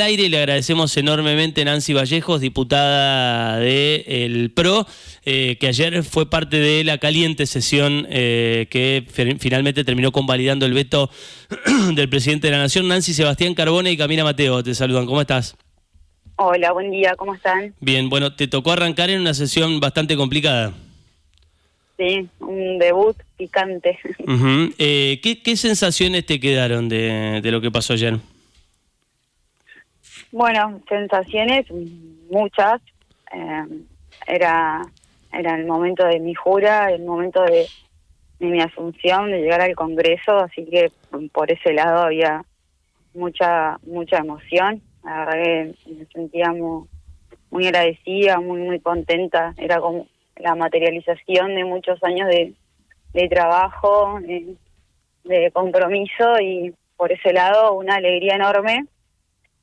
Aire, le agradecemos enormemente a Nancy Vallejos, diputada del PRO, que ayer fue parte de la caliente sesión que finalmente terminó convalidando el veto del presidente de la Nación. Nancy, Sebastián Carbone y Camila Mateo te saludan. ¿Cómo estás? Hola, buen día, ¿cómo están? Bien, bueno, te tocó arrancar en una sesión bastante complicada. Sí, un debut picante. Uh-huh. ¿Qué sensaciones te quedaron de lo que pasó ayer? Bueno, sensaciones muchas. Era el momento de mi jura, el momento de mi asunción, de llegar al Congreso, así que por ese lado había mucha emoción. La verdad que me sentía muy agradecida, muy contenta. Era como la materialización de muchos años de trabajo, de compromiso, y por ese lado una alegría enorme.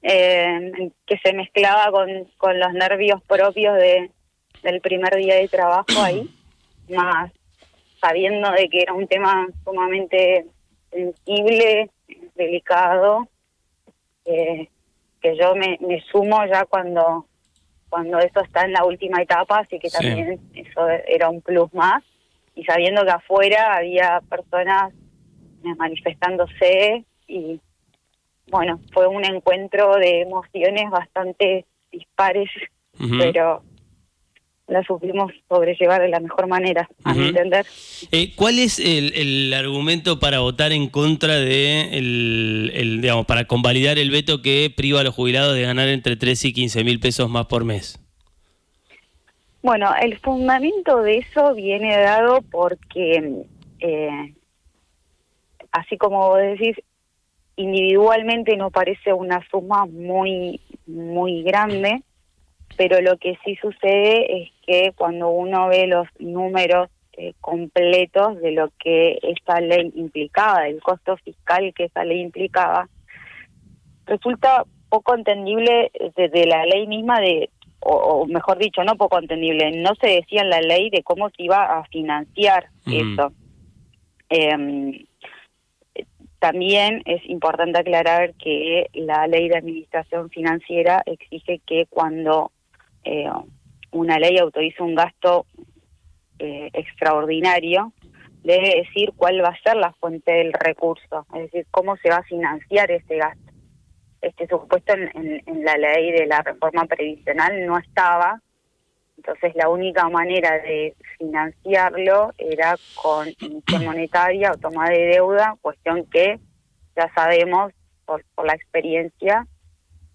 Que se mezclaba con los nervios propios del primer día de trabajo ahí, más sabiendo de que era un tema sumamente sensible, delicado, que yo me sumo ya cuando eso está en la última etapa, así que también eso era un plus más, y sabiendo que afuera había personas manifestándose, y bueno, fue un encuentro de emociones bastante dispares, uh-huh, pero la supimos sobrellevar de la mejor manera, a mi entender. ¿Cuál es el argumento para votar en contra de digamos, para convalidar el veto que priva a los jubilados de ganar entre 13 y 15 mil pesos más por mes? Bueno, el fundamento de eso viene dado porque, así como vos decís, individualmente no parece una suma muy grande, pero lo que sí sucede es que cuando uno ve los números completos de lo que esta ley implicaba, el costo fiscal que esa ley implicaba, resulta poco entendible de la ley misma, o mejor dicho, no poco entendible, no se decía en la ley de cómo se iba a financiar eso. También es importante aclarar que la ley de administración financiera exige que cuando una ley autoriza un gasto extraordinario, debe decir cuál va a ser la fuente del recurso, es decir, cómo se va a financiar ese gasto. Este supuesto en la ley de la reforma previsional no estaba, entonces la única manera de financiarlo era con emisión monetaria o toma de deuda, cuestión que ya sabemos por la experiencia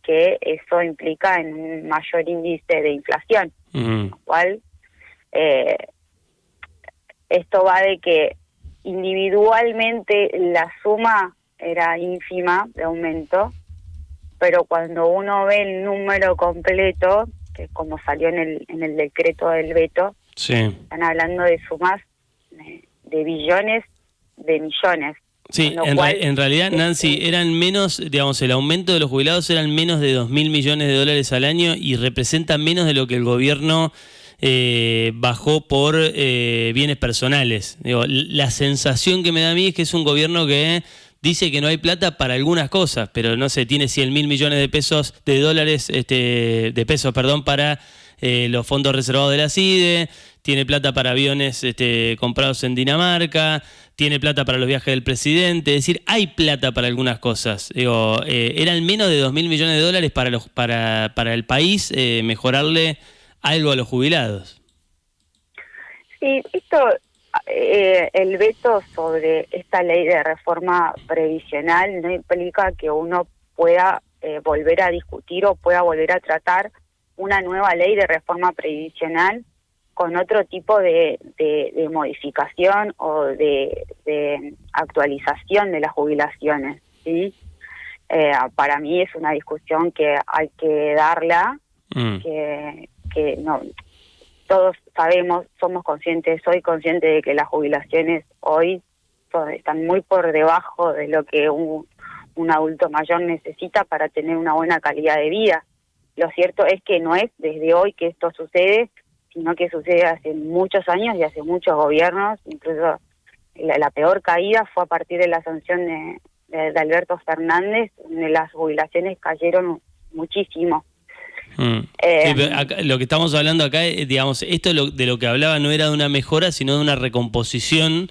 que eso implica en un mayor índice de inflación, lo cual esto va de que individualmente la suma era ínfima de aumento, pero cuando uno ve el número completo, que como salió en el decreto del veto, están hablando de sumas de billones de millones. Sí, en realidad, Nancy, eran menos, digamos, el aumento de los jubilados eran menos de 2.000 millones de dólares al año y representa menos de lo que el gobierno bajó por bienes personales. Digo, la sensación que me da a mí es que es un gobierno que dice que no hay plata para algunas cosas, pero no sé, tiene 100.000 millones de pesos, para los fondos reservados de la CIDE, tiene plata para aviones comprados en Dinamarca, tiene plata para los viajes del presidente, es decir, hay plata para algunas cosas. Digo, eran menos de 2.000 millones de dólares para el país mejorarle algo a los jubilados. Sí, el veto sobre esta ley de reforma previsional no implica que uno pueda volver a discutir o pueda volver a tratar una nueva ley de reforma previsional con otro tipo de modificación o de actualización de las jubilaciones, ¿sí? Para mí es una discusión que hay que darla, que no... Todos sabemos, somos conscientes, soy consciente de que las jubilaciones hoy están muy por debajo de lo que un adulto mayor necesita para tener una buena calidad de vida. Lo cierto es que no es desde hoy que esto sucede, sino que sucede hace muchos años y hace muchos gobiernos. Incluso la peor caída fue a partir de la sanción de Alberto Fernández, donde las jubilaciones cayeron muchísimo. Sí, pero lo que estamos hablando acá, digamos, esto de lo que hablaba no era de una mejora, sino de una recomposición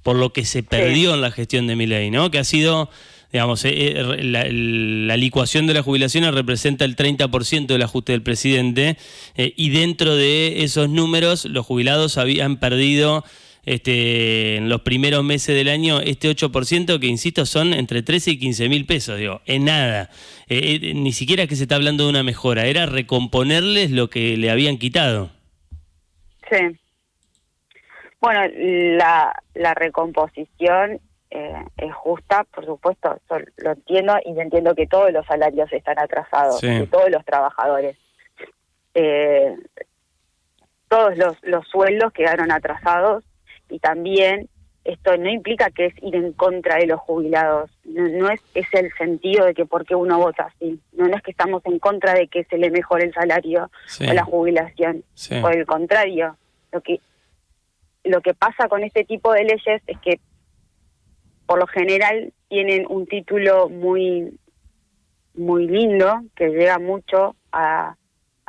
por lo que se perdió en la gestión de Milei, ¿no? Que ha sido, digamos, la licuación de las jubilaciones representa el 30% del ajuste del presidente, y dentro de esos números los jubilados habían perdido en los primeros meses del año este 8%, que insisto son entre 13 y 15 mil pesos, digo, en nada. Ni siquiera es que se está hablando de una mejora, era recomponerles lo que le habían quitado. Sí. Bueno, la recomposición es justa, por supuesto, eso lo entiendo, y entiendo que todos los salarios están atrasados, de todos los trabajadores. Todos los sueldos quedaron atrasados, y también esto no implica que es ir en contra de los jubilados, no es el sentido de que por qué uno vota así, no es que estamos en contra de que se le mejore el salario o la jubilación, por el contrario, lo que pasa con este tipo de leyes es que por lo general tienen un título muy muy lindo, que llega mucho a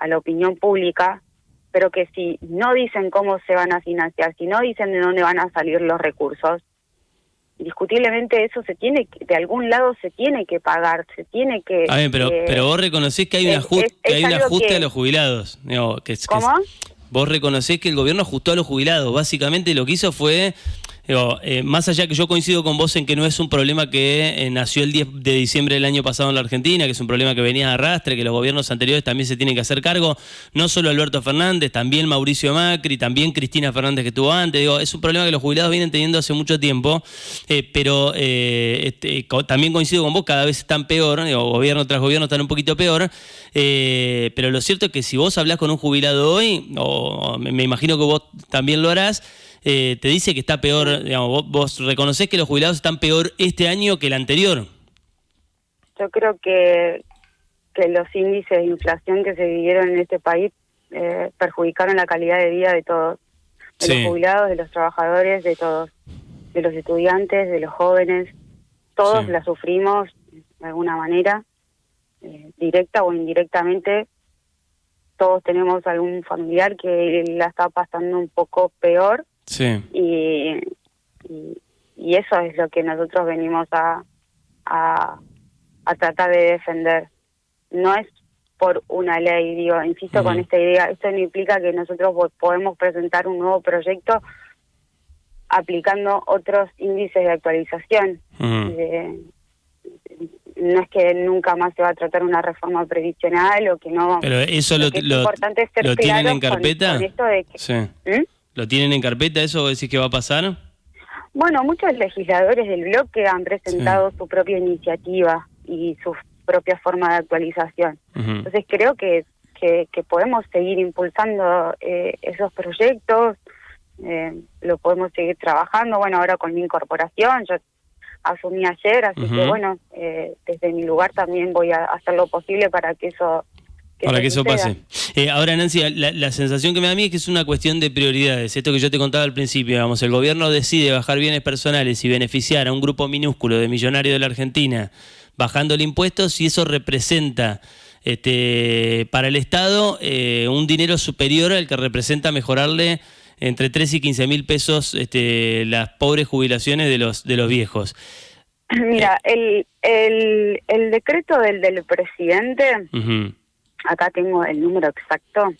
la opinión pública, pero que si no dicen cómo se van a financiar, si no dicen de dónde van a salir los recursos, indiscutiblemente eso de algún lado se tiene que pagar, se tiene que... pero vos reconocés que hay un ajuste a los jubilados. Digo, ¿Cómo? Vos reconocés que el gobierno ajustó a los jubilados. Básicamente lo que hizo fue... más allá que yo coincido con vos en que no es un problema que nació el 10 de diciembre del año pasado en la Argentina, que es un problema que venía de arrastre, que los gobiernos anteriores también se tienen que hacer cargo, no solo Alberto Fernández, también Mauricio Macri, también Cristina Fernández que estuvo antes, es un problema que los jubilados vienen teniendo hace mucho tiempo, pero también coincido con vos, cada vez están peor, gobierno tras gobierno están un poquito peor, pero lo cierto es que si vos hablás con un jubilado hoy, o me imagino que vos también lo harás, te dice que está peor, digamos, vos reconocés que los jubilados están peor este año que el anterior. Yo creo que los índices de inflación que se vivieron en este país perjudicaron la calidad de vida de todos, de los jubilados, de los trabajadores, de todos, de los estudiantes, de los jóvenes, todos la sufrimos de alguna manera, directa o indirectamente. Todos tenemos algún familiar que la está pasando un poco peor. Sí. Y eso es lo que nosotros venimos a tratar de defender. No es por una ley, insisto con esta idea, esto no implica que nosotros podemos presentar un nuevo proyecto aplicando otros índices de actualización. No es que nunca más se va a tratar una reforma previsional o que no... Pero eso lo tienen en carpeta. Con esto de que, ¿Lo tienen en carpeta eso? ¿Vos decís que va a pasar? Bueno, muchos legisladores del bloque han presentado su propia iniciativa y su propia forma de actualización. Entonces creo que podemos seguir impulsando esos proyectos, lo podemos seguir trabajando. Bueno, ahora con mi incorporación, yo asumí ayer, así que bueno, desde mi lugar también voy a hacer lo posible para que eso pase. Ahora, Nancy, la sensación que me da a mí es que es una cuestión de prioridades. Esto que yo te contaba al principio, digamos, el gobierno decide bajar bienes personales y beneficiar a un grupo minúsculo de millonarios de la Argentina bajándole impuestos, y eso representa para el Estado un dinero superior al que representa mejorarle entre 13 y 15 mil pesos las pobres jubilaciones de los viejos. Mira, el decreto del presidente... Acá tengo el número exacto.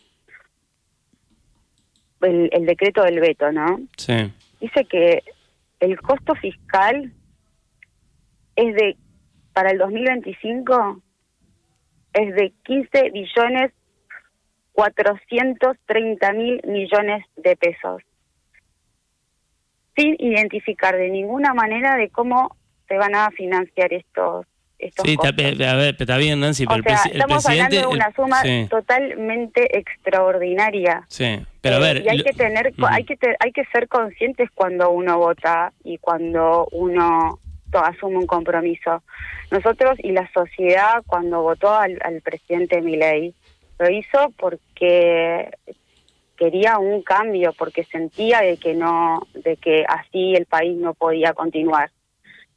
El decreto del veto, ¿no? Sí. Dice que el costo fiscal es para el 2025 es de 15.430.000 millones de pesos. Sin identificar de ninguna manera de cómo se van a financiar estos costos. A ver, está bien, Nancy, pero estamos hablando de una suma totalmente extraordinaria. Sí, pero a ver... Y hay que ser conscientes cuando uno vota y cuando uno asume un compromiso. Nosotros y la sociedad, cuando votó al presidente Milei, lo hizo porque quería un cambio, porque sentía de que así el país no podía continuar.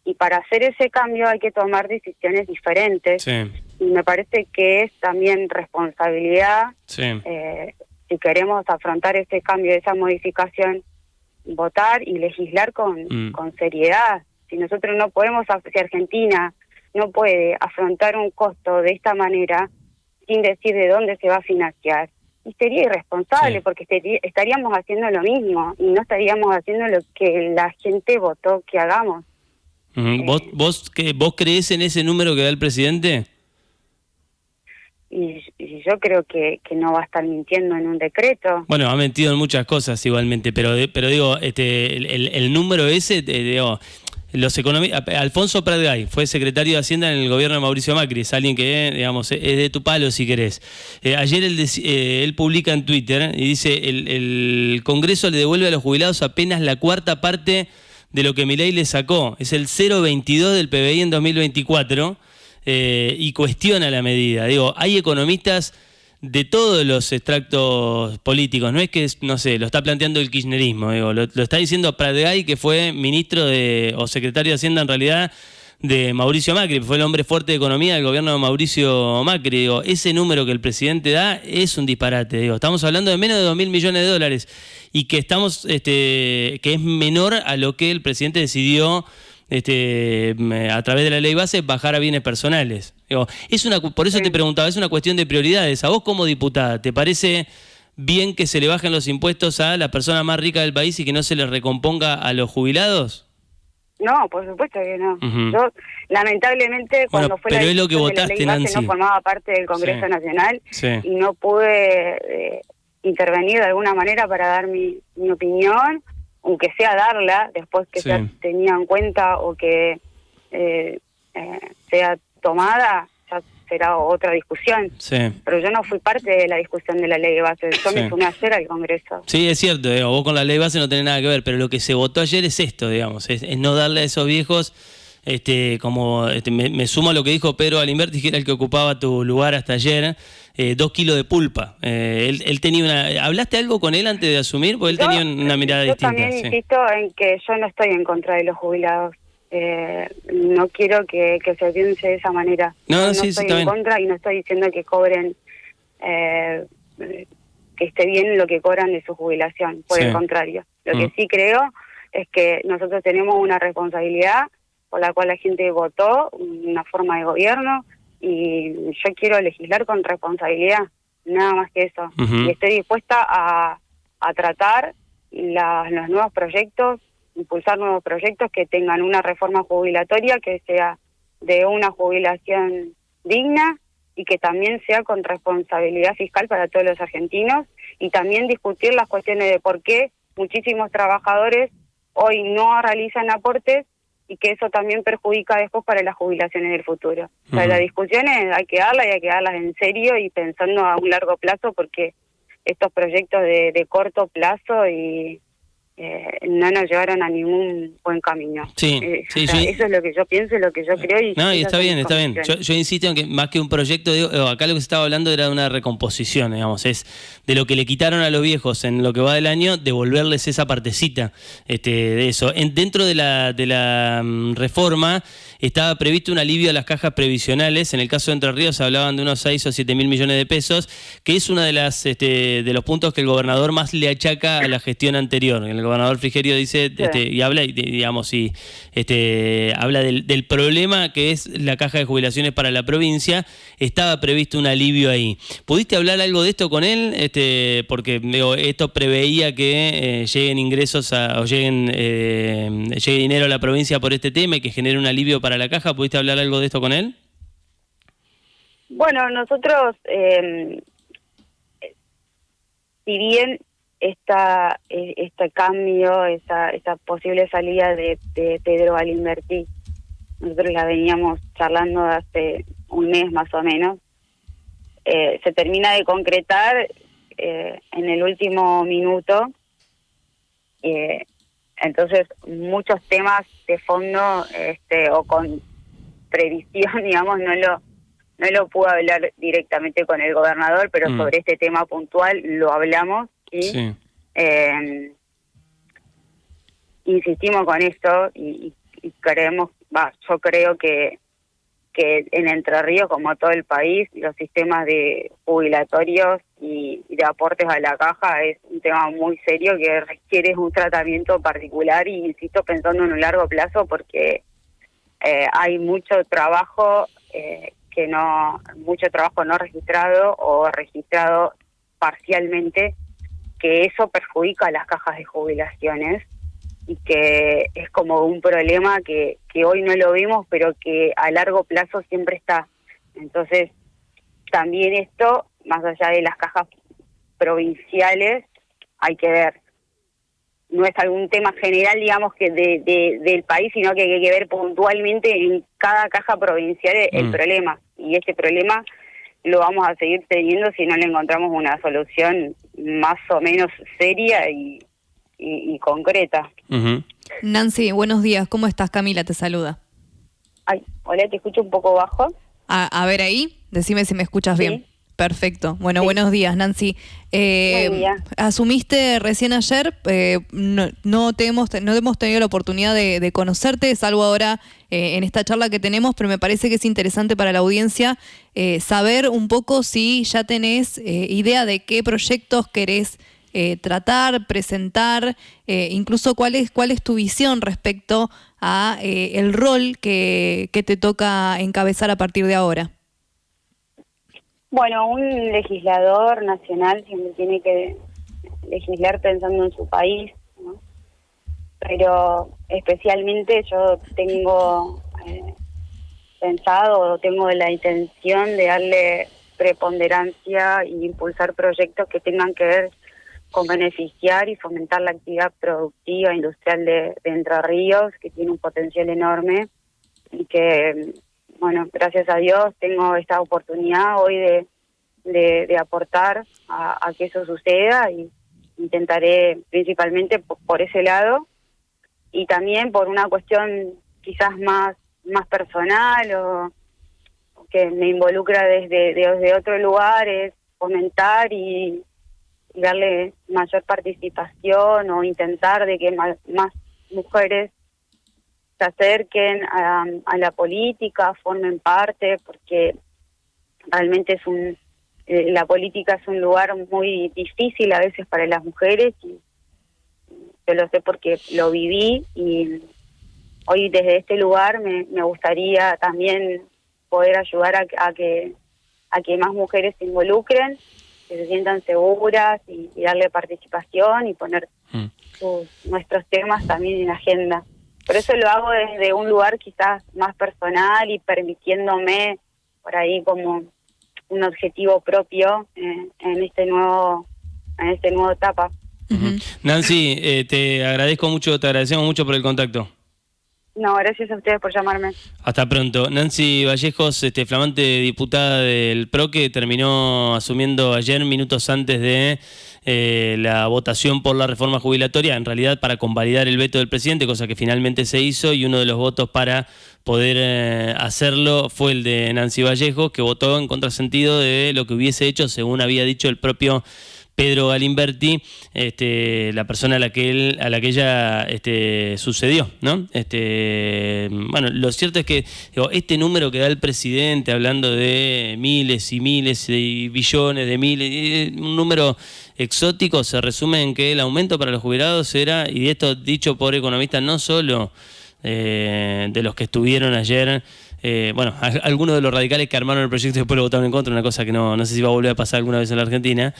y para hacer ese cambio hay que tomar decisiones diferentes. Sí. Y me parece que es también responsabilidad, Sí. Si queremos afrontar ese cambio, esa modificación, votar y legislar con seriedad. Si nosotros no podemos, si Argentina no puede afrontar un costo de esta manera sin decir de dónde se va a financiar, y sería irresponsable, Sí. porque estaríamos haciendo lo mismo y no estaríamos haciendo lo que la gente votó que hagamos. ¿Vos creés en ese número que da el presidente? Y yo creo que no va a estar mintiendo en un decreto. Bueno, ha mentido en muchas cosas igualmente, pero digo, el número ese, digo, los economistas, Alfonso Prat fue secretario de Hacienda en el gobierno de Mauricio Macri, es alguien que, digamos, es de tu palo si querés. Ayer él publica en Twitter y dice, el Congreso le devuelve a los jubilados apenas la cuarta parte de lo que Milei le sacó, es el 0,22 del PBI en 2024, y cuestiona la medida. Digo, hay economistas de todos los extractos políticos, no es que, no sé, lo está planteando el kirchnerismo, digo, lo está diciendo Prat, que fue ministro o secretario de Hacienda en realidad de Mauricio Macri, fue el hombre fuerte de economía del gobierno de Mauricio Macri. Digo, ese número que el presidente da es un disparate. Digo, estamos hablando de menos de 2.000 millones de dólares y que que es menor a lo que el presidente decidió a través de la ley base bajar a bienes personales. Digo, por eso te preguntaba, es una cuestión de prioridades. A vos como diputada, ¿te parece bien que se le bajen los impuestos a la persona más rica del país y que no se les recomponga a los jubilados? No, por supuesto que no. Uh-huh. Yo, lamentablemente, cuando fue la discusión de la ley base, no formaba parte del Congreso Nacional y no pude intervenir de alguna manera para dar mi opinión, aunque sea darla, después que sea tenida en cuenta o que sea tomada, ya será otra discusión. Pero yo no fui parte de la discusión de la ley de base, yo me sumé ayer al Congreso. Sí, es cierto, vos con la ley base no tenés nada que ver, pero lo que se votó ayer es esto, digamos, es no darle a esos viejos, me sumo a lo que dijo Pedro Alimberti, que era el que ocupaba tu lugar hasta ayer, 2 kilos de pulpa. Él tenía ¿Hablaste algo con él antes de asumir? Porque él tenía una mirada distinta. Yo también insisto en que yo no estoy en contra de los jubilados. No quiero que se piense de esa manera. No estoy en contra y no estoy diciendo que cobren, que esté bien lo que cobran de su jubilación. Por el contrario. Lo que sí creo es que nosotros tenemos una responsabilidad por la cual la gente votó, una forma de gobierno, y yo quiero legislar con responsabilidad, nada más que eso. Uh-huh. Y estoy dispuesta a tratar los nuevos proyectos, impulsar nuevos proyectos que tengan una reforma jubilatoria que sea de una jubilación digna y que también sea con responsabilidad fiscal para todos los argentinos, y también discutir las cuestiones de por qué muchísimos trabajadores hoy no realizan aportes y que eso también perjudica después para las jubilaciones del futuro. O sea, las discusiones hay que darlas y hay que darlas en serio y pensando a un largo plazo, porque estos proyectos de corto plazo no nos llevaron a ningún buen camino. Eso es lo que yo pienso y lo que yo creo. Y está bien. Yo insisto en que más que un proyecto, acá lo que se estaba hablando era de una recomposición, digamos, es de lo que le quitaron a los viejos en lo que va del año, devolverles esa partecita de eso. Dentro de la reforma estaba previsto un alivio a las cajas previsionales. En el caso de Entre Ríos hablaban de unos 6 o 7 mil millones de pesos, que es uno de los puntos que el gobernador más le achaca a la gestión anterior. El gobernador Frigerio dice, y habla, habla del problema que es la caja de jubilaciones para la provincia. Estaba previsto un alivio ahí. ¿Pudiste hablar algo de esto con él? Porque esto preveía que lleguen ingresos llegue dinero a la provincia por este tema y que genere un alivio para la caja. ¿Pudiste hablar algo de esto con él? Bueno, nosotros, si bien este cambio, esta posible salida de Pedro Alimberti, nosotros la veníamos charlando hace un mes más o menos, se termina de concretar en el último minuto, entonces muchos temas de fondo o con previsión, digamos, no lo pude hablar directamente con el gobernador, pero sobre este tema puntual lo hablamos y insistimos con esto y creemos yo creo que en Entre Ríos, como todo el país, los sistemas de jubilatorios y de aportes a la caja es un tema muy serio que requiere un tratamiento particular y, insisto, pensando en un largo plazo, porque hay mucho trabajo mucho trabajo no registrado o registrado parcialmente, que eso perjudica a las cajas de jubilaciones y que es como un problema que hoy no lo vimos, pero que a largo plazo siempre está. Entonces, también esto, más allá de las cajas provinciales, hay que ver. No es algún tema general, digamos, que del país, sino que hay que ver puntualmente en cada caja provincial el problema. Y este problema lo vamos a seguir teniendo si no le encontramos una solución más o menos seria y concreta. Uh-huh. Nancy, buenos días. ¿Cómo estás? Camila te saluda. Ay, hola, te escucho un poco bajo. A ver ahí, decime si me escuchas bien. Perfecto. Bueno, sí. Buenos días, Nancy. Asumiste recién ayer, no hemos tenido la oportunidad de conocerte, salvo ahora en esta charla que tenemos, pero me parece que es interesante para la audiencia saber un poco si ya tenés idea de qué proyectos querés tratar, presentar, incluso cuál es tu visión respecto a el rol que te toca encabezar a partir de ahora. Bueno, un legislador nacional siempre tiene que legislar pensando en su país, ¿no? Pero especialmente yo tengo tengo la intención de darle preponderancia e impulsar proyectos que tengan que ver con beneficiar y fomentar la actividad productiva industrial de Entre Ríos, que tiene un potencial enorme y que, bueno, gracias a Dios tengo esta oportunidad hoy de aportar a que eso suceda, y intentaré principalmente por ese lado, y también por una cuestión quizás más personal o que me involucra desde otro lugar, es fomentar y darle mayor participación o intentar de que más mujeres se acerquen a la política, formen parte, porque realmente la política es un lugar muy difícil a veces para las mujeres, y yo lo sé porque lo viví, y hoy desde este lugar me gustaría también poder ayudar a que más mujeres se involucren, que se sientan seguras y darle participación y poner nuestros temas también en agenda. Por eso lo hago desde un lugar quizás más personal y permitiéndome por ahí como un objetivo propio en esta nueva etapa. Uh-huh. Nancy, te agradecemos mucho por el contacto. No, gracias a ustedes por llamarme. Hasta pronto. Nancy Vallejos, flamante diputada del PRO, que terminó asumiendo ayer, minutos antes de la votación por la reforma jubilatoria, en realidad para convalidar el veto del presidente, cosa que finalmente se hizo, y uno de los votos para poder hacerlo fue el de Nancy Vallejos, que votó en contrasentido de lo que hubiese hecho, según había dicho el propio Pedro Galimberti, la persona a la que ella sucedió, ¿no? Bueno, lo cierto es que este número que da el presidente, hablando de miles y miles y billones de miles, un número exótico, se resume en que el aumento para los jubilados era, y esto dicho por economistas no solo de los que estuvieron ayer, algunos de los radicales que armaron el proyecto y después lo votaron en contra, una cosa que no sé si va a volver a pasar alguna vez en la Argentina.